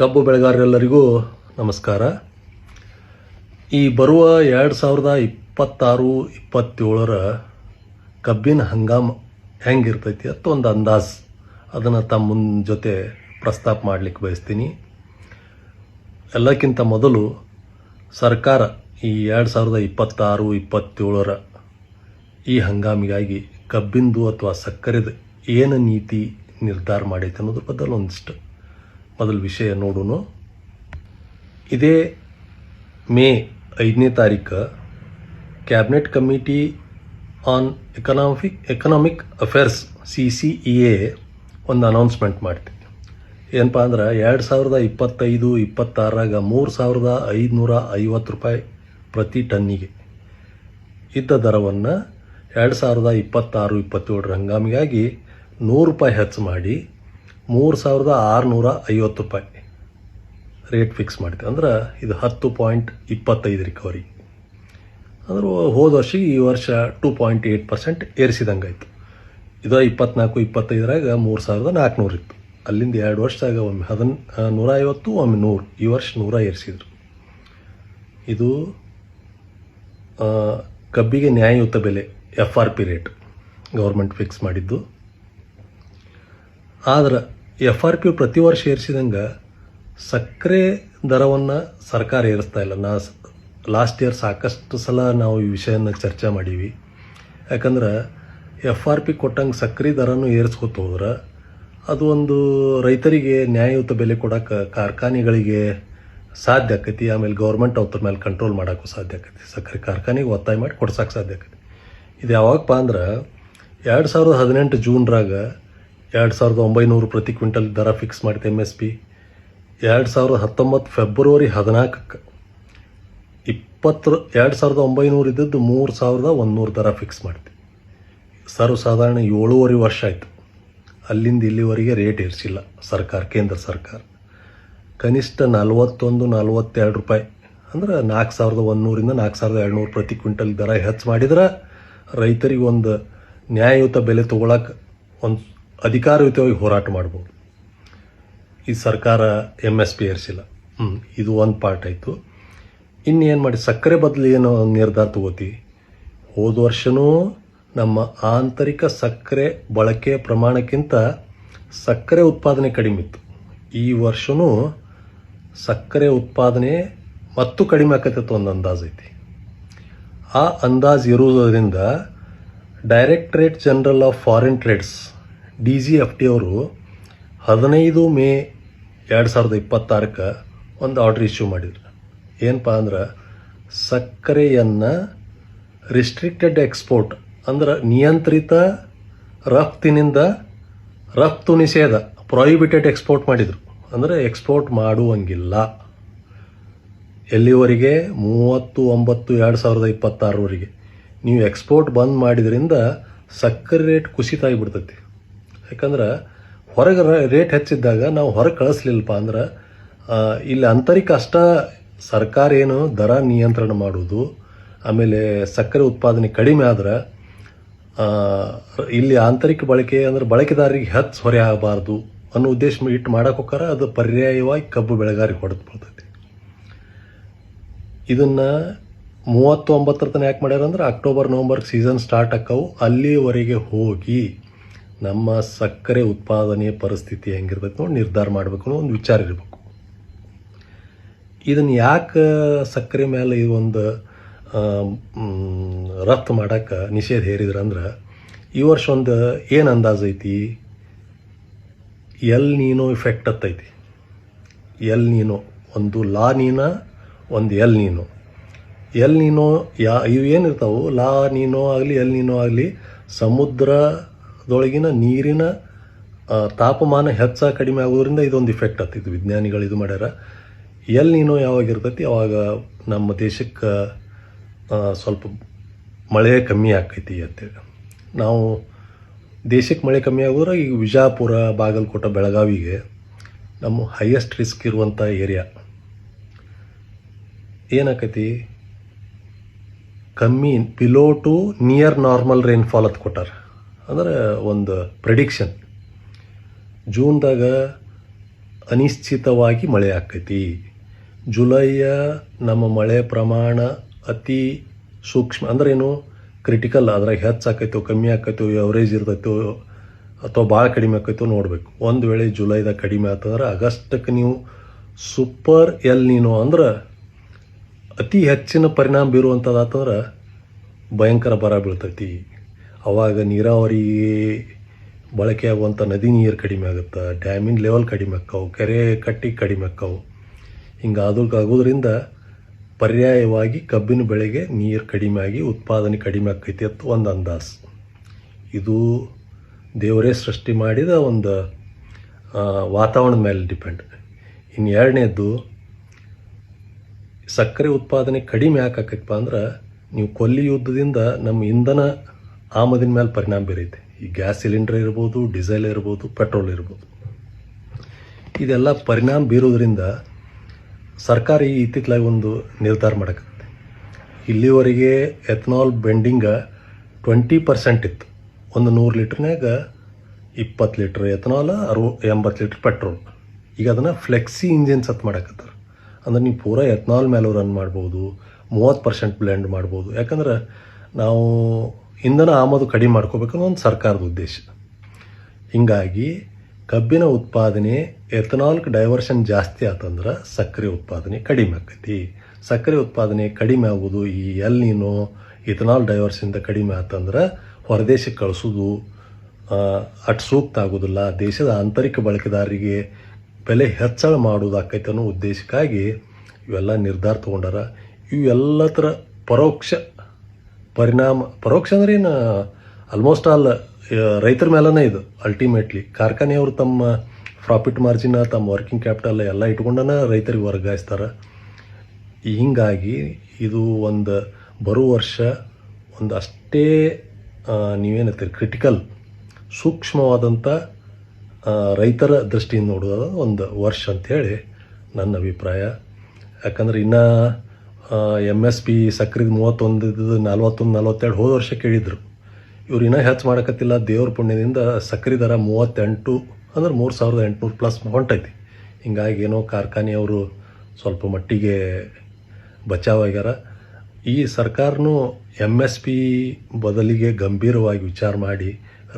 ಕಬ್ಬು ಬೆಳೆಗಾರರೆಲ್ಲರಿಗೂ ನಮಸ್ಕಾರ. ಈ ಬರುವ 2026-27 ಕಬ್ಬಿನ ಹಂಗಾಮ ಹೆಂಗಿರ್ತೈತಿ ಅಂತ ಒಂದು ಅಂದಾಜು ಅದನ್ನು ತಮ್ಮ ಜೊತೆ ಪ್ರಸ್ತಾಪ ಮಾಡಲಿಕ್ಕೆ ಬಯಸ್ತೀನಿ. ಎಲ್ಲಕ್ಕಿಂತ ಮೊದಲು ಸರ್ಕಾರ ಈ 2026-27 ಈ ಹಂಗಾಮಿಗಾಗಿ ಕಬ್ಬಿಂದು ಅಥವಾ ಸಕ್ಕರೆದು ಏನು ನೀತಿ ನಿರ್ಧಾರ ಮಾಡೈತೆ ಅನ್ನೋದ್ರ ಬದಲು ಒಂದಿಷ್ಟು ಮೊದಲು ವಿಷಯ ನೋಡೋಣ. ಇದೇ ಮೇ 5ನೇ ತಾರೀಕು cabinet committee on economic affairs CCEA ಒಂದು ಅನೌನ್ಸ್ಮೆಂಟ್ ಮಾಡ್ತೀವಿ. ಏನಪ್ಪ ಅಂದ್ರೆ 2025-26 $3,550 ಪ್ರತಿ ಟನ್ನಿಗೆ ಇದ್ದ ದರವನ್ನು 2026-27 ಹಂಗಾಮಿಗಾಗಿ $100 ಹೆಚ್ಚು ಮಾಡಿ $3,650 ರೇಟ್ ಫಿಕ್ಸ್ ಮಾಡ್ತೀವಿ. ಅಂದ್ರೆ ಇದು 10.25 ರಿಕವರಿ. ಅಂದ್ರೆ ಹೋದ ವರ್ಷ ಈ ವರ್ಷ 2.8% ಏರಿಸಿದಂಗೆ ಆಯಿತು. ಇದು 24-25 $3,400 ಇತ್ತು. ಅಲ್ಲಿಂದ 2 ವರ್ಷದಾಗ ಒಮ್ಮೆ 150 ಒಮ್ಮೆ 100, ಈ ವರ್ಷ 100 ಏರಿಸಿದ್ರು. ಇದು ಕಬ್ಬಿಗೆ ನ್ಯಾಯಯುತ ಬೆಲೆ FRP ರೇಟ್ ಗೌರ್ಮೆಂಟ್ ಫಿಕ್ಸ್ ಮಾಡಿದ್ದು. ಆದ್ರೆ FRP ಪ್ರತಿ ವರ್ಷ ಏರಿಸಿದಂಗೆ ಸಕ್ಕರೆ ದರವನ್ನು ಸರ್ಕಾರ ಏರಿಸ್ತಾ ಇಲ್ಲ. ಲಾಸ್ಟ್ ಇಯರ್ ಸಾಕಷ್ಟು ಸಲ ನಾವು ಈ ವಿಷಯನ ಚರ್ಚೆ ಮಾಡೀವಿ. ಯಾಕಂದ್ರೆ FRP ಕೊಟ್ಟಂಗೆ ಸಕ್ಕರೆ ದರನೂ ಏರಿಸ್ಕೊತ ಹೋದ್ರೆ ಅದು ಒಂದು ರೈತರಿಗೆ ನ್ಯಾಯಯುತ ಬೆಲೆ ಕೊಡೋಕೆ ಕಾರ್ಖಾನೆಗಳಿಗೆ ಸಾಧ್ಯ ಆಕೈತಿ. ಆಮೇಲೆ ಗೌರ್ಮೆಂಟ್ ಅವ್ರ ಮೇಲೆ ಕಂಟ್ರೋಲ್ ಮಾಡೋಕ್ಕೂ ಸಾಧ್ಯ ಆಕೈತಿ. ಸಕ್ಕರೆ ಕಾರ್ಖಾನೆಗೆ ಒತ್ತಾಯ ಮಾಡಿ ಕೊಡ್ಸೋಕೆ ಸಾಧ್ಯ ಆಕೈತಿ. ಇದು ಯಾವಾಗಪ್ಪ ಅಂದ್ರೆ 2018 ಜೂನ್ರಾಗ 2,900 ಪ್ರತಿ ಕ್ವಿಂಟಲ್ ದರ ಫಿಕ್ಸ್ ಮಾಡಿದೆ MSP. 2019 ಫೆಬ್ರವರಿ 14ಕ್ಕೆ 2,900 ಇದ್ದದ್ದು 3,100 ದರ ಫಿಕ್ಸ್ ಮಾಡ್ತೀವಿ. ಸರ್ವಸಾಧಾರಣ 7.5 ವರ್ಷ ಆಯಿತು. ಅಲ್ಲಿಂದ ಇಲ್ಲಿವರೆಗೆ ರೇಟ್ ಏರಿಸಿಲ್ಲ ಸರ್ಕಾರ, ಕೇಂದ್ರ ಸರ್ಕಾರ. ಕನಿಷ್ಠ $41-42 ಅಂದ್ರೆ $4,100 $4,200 ಪ್ರತಿ ಕ್ವಿಂಟಲ್ ದರ ಹೆಚ್ಚು ಮಾಡಿದ್ರೆ ರೈತರಿಗೆ ಒಂದು ನ್ಯಾಯಯುತ ಬೆಲೆ ತೊಗೊಳಕ್ಕೆ ಒಂದು ಅಧಿಕಾರಯುತವಾಗಿ ಹೋರಾಟ ಮಾಡ್ಬೋದು. ಈ ಸರ್ಕಾರ MSP ಏರಿಸಿಲ್ಲ. ಇದು ಒಂದು ಪಾರ್ಟ್ ಆಯಿತು. ಇನ್ನೇನು ಮಾಡಿ ಸಕ್ಕರೆ ಬದಲು ಏನು ನಿರ್ಧಾರ ತಗೋತೀವಿ. ಹೋದ ವರ್ಷವೂ ನಮ್ಮ ಆಂತರಿಕ ಸಕ್ಕರೆ ಬಳಕೆ ಪ್ರಮಾಣಕ್ಕಿಂತ ಸಕ್ಕರೆ ಉತ್ಪಾದನೆ ಕಡಿಮೆ ಇತ್ತು. ಈ ವರ್ಷವೂ ಸಕ್ಕರೆ ಉತ್ಪಾದನೆ ಮತ್ತು ಕಡಿಮೆ ಆಕೈತೆ ಒಂದು ಅಂದಾಜು ಐತಿ. ಆ ಅಂದಾಜು ಇರುವುದರಿಂದ directorate general of foreign trades DGFT ಅವರು 15 ಮೇ 2026 ಒಂದು ಆರ್ಡರ್ ಇಶ್ಯೂ ಮಾಡಿದ್ರು. ಏನಪ್ಪ ಅಂದ್ರೆ ಸಕ್ಕರೆಯನ್ನು ರಿಸ್ಟ್ರಿಕ್ಟೆಡ್ ಎಕ್ಸ್ಪೋರ್ಟ್ ಅಂದ್ರೆ ನಿಯಂತ್ರಿತ ರಫ್ತಿನಿಂದ ರಫ್ತು ನಿಷೇಧ ಪ್ರೊಹಿಬಿಟೆಡ್ ಎಕ್ಸ್ಪೋರ್ಟ್ ಮಾಡಿದರು. ಅಂದರೆ ಎಕ್ಸ್ಪೋರ್ಟ್ ಮಾಡುವಂಗಿಲ್ಲ. ಎಲ್ಲಿವರೆಗೆ 30/9/2026 ನೀವು ಎಕ್ಸ್ಪೋರ್ಟ್ ಬಂದ್ ಮಾಡಿದ್ರಿಂದ ಸಕ್ಕರೆ ರೇಟ್ ಕುಸಿತ ಆಗಿಬಿಡ್ತೈತಿ. ಯಾಕಂದ್ರೆ ಹೊರಗೆ ರೇಟ್ ಹೆಚ್ಚಿದ್ದಾಗ ನಾವು ಹೊರಗೆ ಕಳಿಸ್ಲಿಲ್ಲಪ್ಪ ಅಂದ್ರೆ ಇಲ್ಲಿ ಆಂತರಿಕ ಅಷ್ಟ ಸರ್ಕಾರ ಏನು ದರ ನಿಯಂತ್ರಣ ಮಾಡೋದು, ಆಮೇಲೆ ಸಕ್ಕರೆ ಉತ್ಪಾದನೆ ಕಡಿಮೆ ಆದ್ರೆ ಇಲ್ಲಿ ಆಂತರಿಕ ಬಳಕೆ ಅಂದ್ರೆ ಬಳಕೆದಾರರಿಗೆ ಹೆಚ್ಚು ಹೊರೆ ಆಗಬಾರ್ದು ಅನ್ನೋ ಉದ್ದೇಶ ಇಟ್ಟು ಮಾಡಕ್ಕೆ ಹೋಗಾರ ಅದು ಪರ್ಯಾಯವಾಗಿ ಕಬ್ಬು ಬೆಳೆಗಾರಿಗೆ ಹೊಡೆದು ಬರ್ತೈತಿ. ಇದನ್ನು 39 ತನಕ ಯಾಕೆ ಮಾಡ್ಯಾರ ಅಂದ್ರೆ ಅಕ್ಟೋಬರ್-ನವಂಬರ್ ಸೀಸನ್ ಸ್ಟಾರ್ಟ್ ಆಕ್ಕವು. ಅಲ್ಲಿವರೆಗೆ ಹೋಗಿ ನಮ್ಮ ಸಕ್ಕರೆ ಉತ್ಪಾದನೆ ಪರಿಸ್ಥಿತಿ ಹೆಂಗಿರ್ತೈತೆ ನೋಡಿ ನಿರ್ಧಾರ ಮಾಡಬೇಕು ಅನ್ನೋ ಒಂದು ವಿಚಾರ ಇರಬೇಕು. ಇದನ್ನು ಯಾಕೆ ಸಕ್ಕರೆ ಮೇಲೆ ಈ ಒಂದು ರಫ್ತು ಮಾಡೋಕ್ಕೆ ನಿಷೇಧ ಹೇರಿದ್ರಂದ್ರೆ ಈ ವರ್ಷ ಒಂದು ಏನು ಅಂದಾಜು ಐತಿ, ಎಲ್ ನೀನೋ ಇಫೆಕ್ಟ್ ಹತ್ತೈತಿ. ಎಲ್ ನೀನೋ ಒಂದು ಲಾ ನೀನಾ, ಒಂದು ಎಲ್ ನೀನೋ. ಎಲ್ ನೀನೋ ಇವು ಏನಿರ್ತಾವೆ, ಲಾ ನೀನೋ ಆಗಲಿ ಎಲ್ ನೀನೋ ಆಗಲಿ, ಸಮುದ್ರದೊಳಗಿನ ನೀರಿನ ತಾಪಮಾನ ಹೆಚ್ಚ ಕಡಿಮೆ ಆಗೋದ್ರಿಂದ ಇದೊಂದು ಇಫೆಕ್ಟ್ ಆಗ್ತಿತ್ತು. ವಿಜ್ಞಾನಿಗಳು ಇದು ಮಾಡ್ಯಾರ. ಎಲ್ ನೀನೋ ಯಾವಾಗಿರ್ತೈತಿ ಅವಾಗ ನಮ್ಮ ದೇಶಕ್ಕೆ ಸ್ವಲ್ಪ ಮಳೆ ಕಮ್ಮಿ ಆಕೈತಿ ಅಂತೇಳಿ. ನಾವು ದೇಶಕ್ಕೆ ಮಳೆ ಕಮ್ಮಿ ಆಗೋದ್ರೆ ಈಗ ವಿಜಯಪುರ, ಬಾಗಲಕೋಟೆ, ಬೆಳಗಾವಿಗೆ ನಮ್ಮ ಹೈಯೆಸ್ಟ್ ರಿಸ್ಕ್ ಇರುವಂಥ ಏರಿಯಾ ಏನಾಕೈತಿ, ಕಮ್ಮಿ below to near normal rainfall ಅಂತ ಕೊಟ್ಟಾರ. ಅಂದರೆ ಒಂದು ಪ್ರೆಡಿಕ್ಷನ್ ಜೂನ್ದಾಗ ಅನಿಶ್ಚಿತವಾಗಿ ಮಳೆ ಆಕ್ಕೈತಿ. ಜುಲೈಯ ನಮ್ಮ ಮಳೆ ಪ್ರಮಾಣ ಅತಿ ಸೂಕ್ಷ್ಮ ಅಂದ್ರೇನು, ಕ್ರಿಟಿಕಲ್, ಅದ್ರಾಗ ಹೆಚ್ಚು ಆಕೈತೋ ಕಮ್ಮಿ ಆಕೈತೋ ಎವರೇಜ್ ಇರ್ತೈತೋ ಅಥವಾ ಭಾಳ ಕಡಿಮೆ ಆಕೈತೋ ನೋಡಬೇಕು. ಒಂದು ವೇಳೆ ಜುಲೈದಾಗ ಕಡಿಮೆ ಆತಂದ್ರೆ ಆಗಸ್ಟಕ್ಕೆ ನೀವು ಸೂಪರ್ ಎಲ್ ನೀನೋ ಅಂದ್ರೆ ಅತಿ ಹೆಚ್ಚಿನ ಪರಿಣಾಮ ಬೀರುವಂಥದ್ದಾತಂದ್ರೆ ಭಯಂಕರ ಬರ ಬೀಳ್ತೈತಿ. ಅವಾಗ ನೀರಾವರಿಗೆ ಬಳಕೆ ಆಗುವಂಥ ನದಿ ನೀರು ಕಡಿಮೆ ಆಗುತ್ತೆ, ಡ್ಯಾಮಿನ ಲೆವೆಲ್ ಕಡಿಮೆ ಆಕ್ಕವು, ಕೆರೆ ಕಟ್ಟಿ ಕಡಿಮೆ ಆಕ್ಕವು. ಹಿಂಗೆ ಆಗೋದ್ರಿಂದ ಪರ್ಯಾಯವಾಗಿ ಕಬ್ಬಿನ ಬೆಳೆಗೆ ನೀರು ಕಡಿಮೆ ಆಗಿ ಉತ್ಪಾದನೆ ಕಡಿಮೆ ಆಕ್ಕೈತಿ ಅಂತ ಒಂದು ಅಂದಾಜು. ಇದು ದೇವರೇ ಸೃಷ್ಟಿ ಮಾಡಿದ ಒಂದು ವಾತಾವರಣದ ಮೇಲೆ ಡಿಪೆಂಡ್. ಇನ್ನು ಎರಡನೇದ್ದು, ಸಕ್ಕರೆ ಉತ್ಪಾದನೆ ಕಡಿಮೆ ಯಾಕಾಕೈತಪ್ಪ ಅಂದ್ರೆ ನೀವು ಕೊಲ್ಲಿ ಯುದ್ಧದಿಂದ ನಮ್ಮ ಇಂಧನ ಆಮದಿನ ಮೇಲೆ ಪರಿಣಾಮ ಬೀರೈತೆ. ಈ ಗ್ಯಾಸ್ ಸಿಲಿಂಡರ್ ಇರ್ಬೋದು, ಡೀಸೆಲ್ ಇರ್ಬೋದು, ಪೆಟ್ರೋಲ್ ಇರ್ಬೋದು. ಇದೆಲ್ಲ ಪರಿಣಾಮ ಬೀರೋದ್ರಿಂದ ಸರ್ಕಾರ ಇತ್ತಿತ್ತಲಾಗಿ ಒಂದು ನಿರ್ಧಾರ ಮಾಡಕತ್ತೆ. ಇಲ್ಲಿವರೆಗೆ ಎಥನಾಲ್ ಬೆಂಡಿಂಗ 20% ಇತ್ತು. ಒಂದು 100 ಲೀಟ್ರ್ನಾಗ 20 ಲೀಟ್ರ್ ಎಥನಾಲ್, 80 ಲೀಟ್ರ್ ಪೆಟ್ರೋಲ್. ಈಗ ಅದನ್ನು ಫ್ಲೆಕ್ಸಿ ಇಂಜಿನ್ಸ್ ಅಂತ ಮಾಡಕತ್ತಾರೆ. ಅಂದ್ರೆ ನೀವು ಪೂರಾ ಎಥನಾಲ್ ಮೇಲೂ ರನ್ ಮಾಡ್ಬೋದು, 30% ಬ್ಲೆಂಡ್ ಮಾಡ್ಬೋದು. ಯಾಕಂದ್ರೆ ನಾವು ಇಂಧನ ಆಮದು ಕಡಿಮೆ ಮಾಡ್ಕೋಬೇಕನ್ನೋ ಒಂದು ಸರ್ಕಾರದ ಉದ್ದೇಶ. ಹೀಗಾಗಿ ಕಬ್ಬಿನ ಉತ್ಪಾದನೆ ಎಥನಾಲ್ಗೆ ಡೈವರ್ಷನ್ ಜಾಸ್ತಿ ಆತಂದ್ರೆ ಸಕ್ಕರೆ ಉತ್ಪಾದನೆ ಕಡಿಮೆ ಆಕೈತಿ. ಸಕ್ಕರೆ ಉತ್ಪಾದನೆ ಕಡಿಮೆ ಆಗೋದು ಈ ಎಲ್ ನೀನೋ ಇಥನಾಲ್ ಡೈವರ್ಷನ್ದ ಕಡಿಮೆ ಆತಂದ್ರೆ ಹೊರದೇಶಕ್ಕೆ ಕಳಿಸೋದು ಅಷ್ಟು ಸೂಕ್ತ ಆಗೋದಿಲ್ಲ. ದೇಶದ ಆಂತರಿಕ ಬಳಕೆದಾರರಿಗೆ ಬೆಲೆ ಹೆಚ್ಚಳ ಮಾಡೋದು ಆಕೈತೆ ಅನ್ನೋ ಉದ್ದೇಶಕ್ಕಾಗಿ ಇವೆಲ್ಲ ನಿರ್ಧಾರ ತೊಗೊಂಡಾರ. ಇವೆಲ್ಲದರ ಪರೋಕ್ಷ ಅಂದ್ರೆ ಏನು, ಆಲ್ಮೋಸ್ಟ್ ಆಲ್ ರೈತರ ಮೇಲೇ ಇದು. ಅಲ್ಟಿಮೇಟ್ಲಿ ಕಾರ್ಖಾನೆಯವರು ತಮ್ಮ ಪ್ರಾಫಿಟ್ ಮಾರ್ಜಿನ, ತಮ್ಮ ವರ್ಕಿಂಗ್ ಕ್ಯಾಪಿಟಲ್ ಎಲ್ಲ ಇಟ್ಕೊಂಡನ ರೈತರಿಗೆ ವರ್ಗಾಯಿಸ್ತಾರೆ. ಹೀಗಾಗಿ ಇದು ಒಂದು ಬರುವ ವರ್ಷ ಒಂದು ಅಷ್ಟೇ ನೀವೇನಂತೀರಿ ಕ್ರಿಟಿಕಲ್, ಸೂಕ್ಷ್ಮವಾದಂಥ ರೈತರ ದೃಷ್ಟಿಯಿಂದ ನೋಡೋದು ಒಂದು ವರ್ಷ ಅಂಥೇಳಿ ನನ್ನ ಅಭಿಪ್ರಾಯ. ಯಾಕಂದ್ರೆ ಇನ್ನೂ MSP ಸಕ್ಕರೆದು 31 41 ಹೋದ ವರ್ಷ ಕೇಳಿದರು. ಇವ್ರು ಇನ್ನೂ ಹೆಚ್ಚು ಮಾಡೋಕತ್ತಿಲ್ಲ. ದೇವ್ರ ಪುಣ್ಯದಿಂದ ಸಕ್ಕರೆ ದರ 38 ಅಂದ್ರೆ 3800 ಪ್ಲಸ್ ಹೊಂಟೈತಿ. ಹಿಂಗಾಗಿ ಏನೋ ಕಾರ್ಖಾನೆಯವರು ಸ್ವಲ್ಪ ಮಟ್ಟಿಗೆ ಬಚಾವಾಗ್ಯಾರ. ಈ ಸರ್ಕಾರನೂ MSP ಬದಲಿಗೆ ಗಂಭೀರವಾಗಿ ವಿಚಾರ ಮಾಡಿ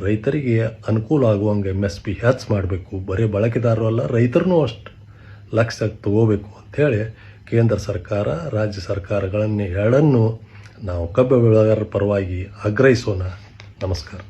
ರೈತರಿಗೆ ಅನುಕೂಲ ಆಗುವಂಗೆ MSP ಹೆಚ್ಚು ಮಾಡಬೇಕು. ಬರೀ ಬಳಕೆದಾರರು ಅಲ್ಲ, ರೈತರನ್ನೂ ಅಷ್ಟು ಲಕ್ಷ್ಯ ತಗೋಬೇಕು ಅಂಥೇಳಿ ಕೇಂದ್ರ ಸರ್ಕಾರ, ರಾಜ್ಯ ಸರ್ಕಾರಗಳನ್ನು ಎರಡನ್ನೂ ನಾವು ಕಬ್ಬು ಬೆಳೆಗಾರರ ಪರವಾಗಿ ಆಗ್ರಹಿಸೋಣ. ನಮಸ್ಕಾರ.